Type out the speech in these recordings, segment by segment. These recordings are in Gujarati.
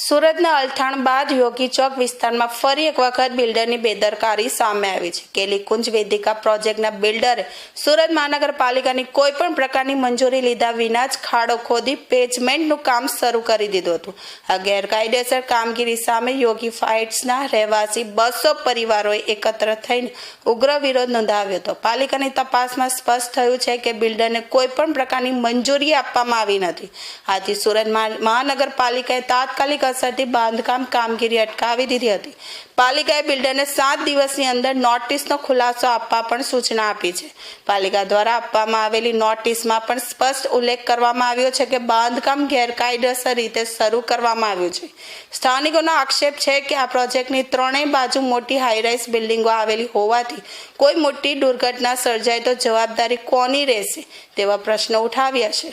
સુરતના અલથાણ બાદ યોગી ચોક વિસ્તારમાં ફરી એક વખત બિલ્ડરની બેદરકારી સામે આવી છે. કેલીકુંજ વેદિકા પ્રોજેક્ટના બિલ્ડરે સુરત મહાનગરપાલિકાની કોઈ પણ પ્રકારની મંજૂરી લીધા વિના જ ખાડો ખોદી પેચમેન્ટનું કામ શરૂ કરી દીધું હતું. આ ગેરકાયદેસર કામગીરી સામે યોગી ફાઇટ્સના રહેવાસી 200 પરિવારોએ એકત્ર થઈને ઉગ્ર વિરોધ નોંધાવ્યો હતો. પાલિકાની તપાસમાં સ્પષ્ટ થયું છે કે બિલ્ડરને કોઈ પણ પ્રકારની મંજૂરી આપવામાં આવી નથી. આથી સુરત મહાનગરપાલિકાએ તાત્કાલિક અસરથી બાંધકામ કામગીરી અટકાવી દીધી હતી. પાલિકાએ બિલ્ડરને 7 દિવસની અંદર નોટિસનો ખુલાસો આપવા પણ સૂચના આપી છે. પાલિકા દ્વારા આપવામાં આવેલી નોટિસમાં પણ સ્પષ્ટ ઉલ્લેખ કરવામાં આવ્યો છે કે બાંધકામ ગેરકાયદેસર રીતે શરૂ કરવામાં આવ્યું છે. સ્થાનિકોનો આક્ષેપ છે કે આ પ્રોજેક્ટની ત્રણેય બાજુ મોટી હાઈરાઇઝ બિલ્ડિંગો આવેલી હોવાથી કોઈ મોટી દુર્ઘટના સર્જાય તો જવાબદારી કોની રહેશે તેવા પ્રશ્નો ઉઠાવ્યા છે.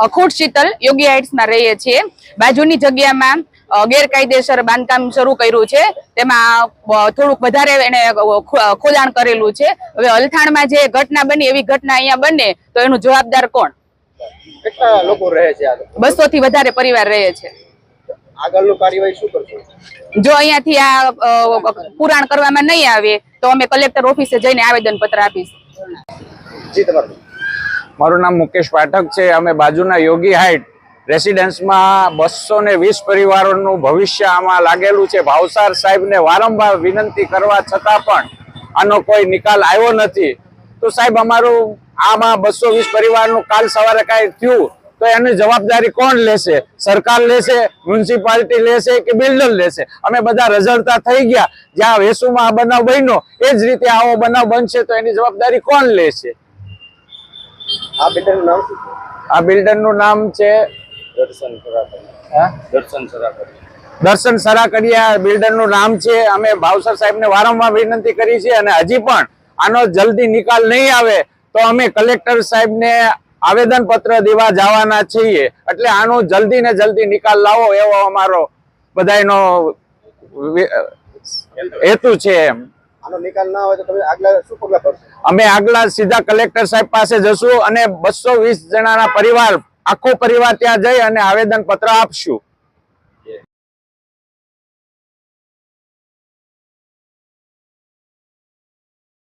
અખૂટ શીતલ યોગી હાઇટ્સમાં રહીએ છીએ. બાજુની જગ્યામાં ગેરકાયદેસર બાંધકામ શરૂ કર્યું છે. તેમાં થોડુંક વધારે એને ખોદાણ કરેલું છે. હવે અલથાણમાં જે ઘટના બની એવી ઘટના અહીંયા બને તો એનું જવાબદાર કોણ? કેટલા લોકો રહે છે? 200 થી વધારે પરિવાર રહે છે. આગળનું કાર્યવાહી શું કરશો? જો અહીંયાથી આ પુરાણ કરવામાં નહીં આવે તો અમે કલેક્ટર ઓફિસે જઈને આવેદન પત્ર આપીશું. જી, તમારું? મારું નામ મુકેશ પાઠક છે. અમે બાજુના યોગી હાઇટ રેસિડેન્સમાં 220 પરિવારોનું ભવિષ્ય આમાં લાગેલું છે. ભાવસાર સાહેબને વારંવાર વિનંતી કરવા છતાં પણ આનો કોઈ નિકાલ આવ્યો નથી. તો સાહેબ, અમારું આમાં 220 પરિવારનું કાલ સવારે કાંઈ થયું તો એની જવાબદારી કોણ લેશે? સરકાર લેશે, મ્યુનિસિપાલિટી લેશે કે બિલ્ડર લેશે? અમે બધા રઝળતા થઈ ગયા. જ્યાં વેસુમાં આ બનાવ બન્યો એ જ રીતે આવો બનાવ બનશે તો એની જવાબદારી કોણ લેશે? આ બિલ્ડરનું નામ શું છે? આ બિલ્ડરનું નામ છે દર્શન સરાકડિયા બિલ્ડરનું નામ છે. અમે ભાવસર સાહેબને વારંવાર વિનંતી કરી છે અને હજી પણ આનો જલ્દી નિકાલ નહીં આવે તો અમે કલેક્ટર સાહેબને આવેદન પત્ર દેવા જવાના છીએ. એટલે આનો જલ્દી ને જલ્દી નિકાલ લાવો એવો અમારો બધાનો હેતુ છે. આનો નિકાલ ના હોય તો તમે આગલા શું પગલાં ભરશો? અમે આગલા સીધા કલેક્ટર સાહેબ પાસે જશું અને 220 જણાના પરિવાર, આખો પરિવાર ત્યાં જઈ અને આવેદન પત્ર આપશું.